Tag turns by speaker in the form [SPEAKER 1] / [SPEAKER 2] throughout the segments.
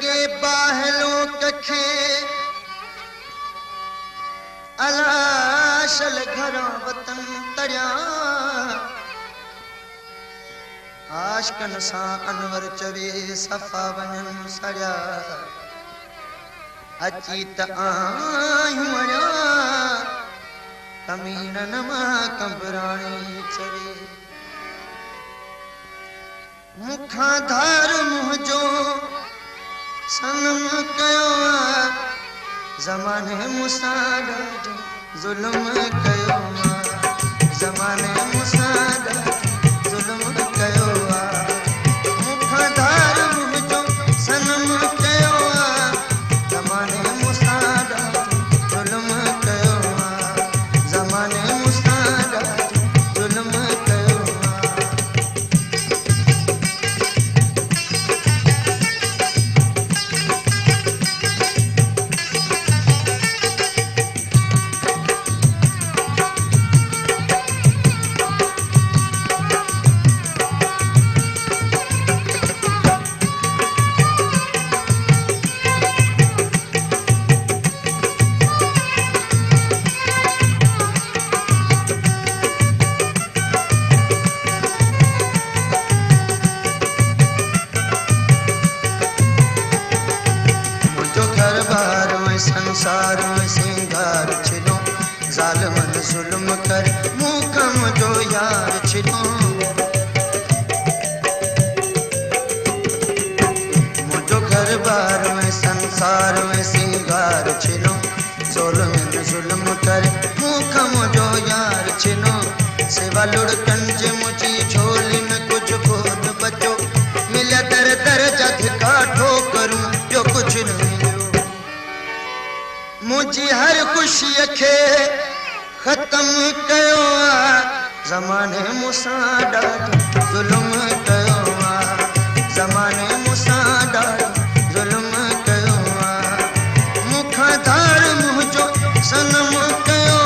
[SPEAKER 1] लगे बाहलो कखे अलाशल घरों वतन तरिया आशकन सा अनवर चवे सफ़ा वञन सड़िया अची त आयूं अड़िया कमीनन मां कंबराणी चवे मुखां धार मुंहिंजो सनम कयो ज़माने मूंसां ॾाढो ज़ुल्म कयो ज़माने मूंसां ॾाढो ज़ुल्म कयो मुखां धार मुंहिंजो सनम कयो ज़माने मूंसां ॾाढो ज़ुल्म कयो ज़माने मूंसां ॾाढो ज़ुल्म कयो संसार में सिंगार छिलो जालिमन जुल्म कर मुकम जो यार छिलो मुझो घर बार में संसार में सिंगार छिलो जालिमन जुल्म कर मुकम जो यार छिलो सेवा लुढ़कन जे मुझी झोली में कुछ बोल बचो मिला दर दर जग का ठोकरूं जो कुछ नहीं मुझी हर खुशी के खत्म कयो ज़माने मूंसां ॾाढो ज़ुल्म कयो ज़माने मूंसां ॾाढो ज़ुल्म कयो मुखां धार मुंहिंजो सनम कयो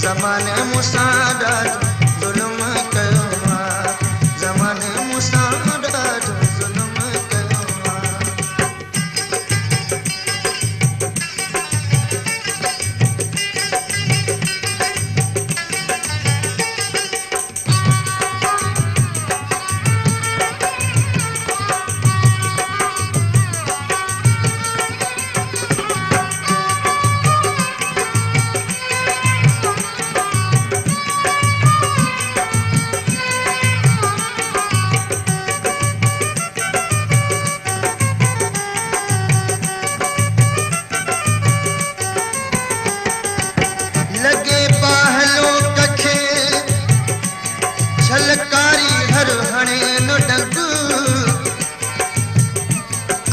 [SPEAKER 1] ज़माने मूंसां ॾाढो ज़ुल्म कयो ज़माने मूंसां ॾाढो ज़ुल्म कयो लगे बाहलो कखे छलकारी हर हणे नो डंग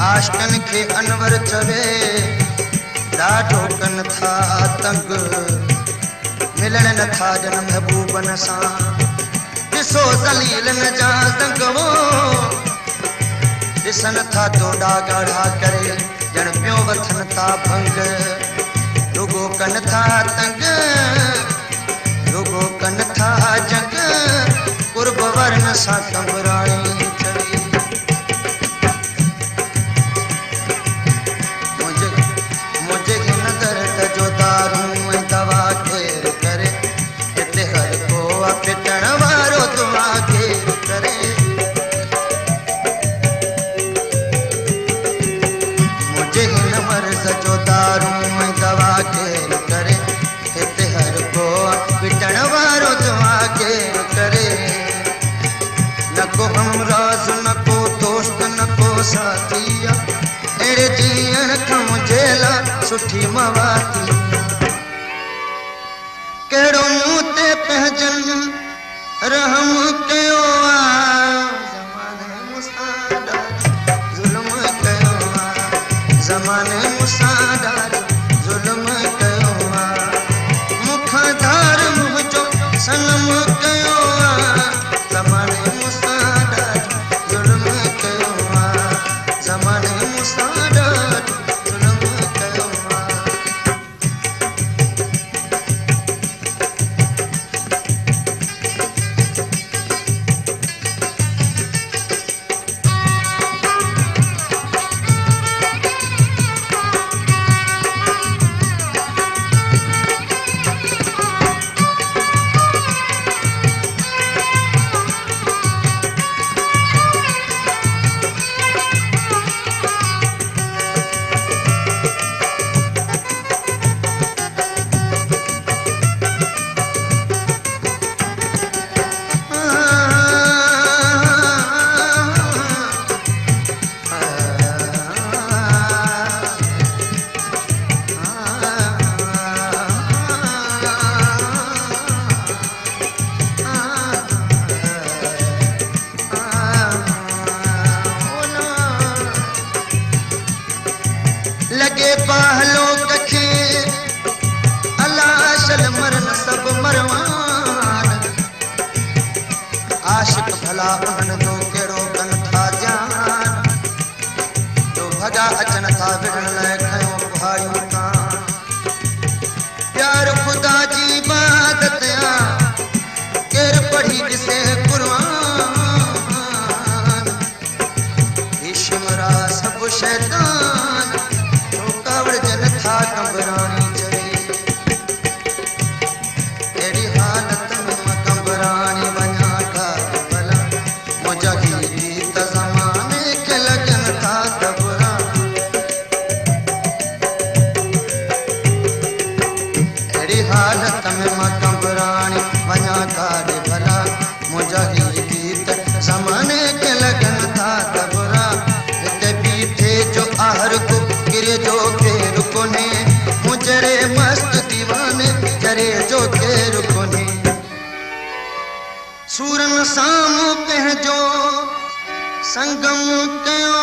[SPEAKER 1] आशकन के अनवर चवे ॾाढो कन था तंग मिलण नथा जन महबूबन सां ॾिसो ज़लीलन जा ज़ंगवो ॾिसन था तो ॾागाढ़ा करे ॼण पियो वथन था भंग रुगो कन था तंग रुगो कन था जंग कुर्ब वर्ण सा कंबराणी चवी मुझे नदर जो दारूं दवा केर करे हिते हर को पिटण वारो दुआ केर करे मुझे हिन मर्ज़ जो दारूं दवा केर करे हिते हर को पिटण वारो दुआ केर करे न को हमराज़ न को दोस्त न को साथी अड़े जीअण खां मुझे ला सुठी मवाती कहिड़ो मूं ते पंहिंजन रहम कयो ज़माने मूंसां ॾाढो ज़ुल्म कयो ज़माने मूंसां ॾाढो ज़ुल्म कयो मुखां धार मुंहिंजो सनम कयो ज़माने मूंसां ॾाढो ज़ुल्म कयो ज़माने मूंसां ॾाढो ज़ुल्म कयो भला उन्हनि जो कहिड़ो कनि था ध्यान जो भॻा अचनि था विढ़ण लाइ खयो बुहारियूं कान प्यार ख़ुदा जी इबादत आ केरु पढ़ी ॾिसे क़ुरान ईश्वरा सभु शैतान रुकावट जन था कंबराणी चवे अहिड़ी हालत में मां कंबराणी वञा काज भला मुंहिंजा गीत ज़माने खे लॻनि था त बुरा अहिड़ी हालत में मां कंबराणी वञा काज भला मुंहिंजा गीत ज़माने खे लॻनि था त बुरा हिते बीठे जो आहर को गिरे जो केरु कोन्हे मुंहिंजड़े मस्त दीवाने करे जो केरु कोन्हे सूरन साम्हूं पंहिंजो संगम कयो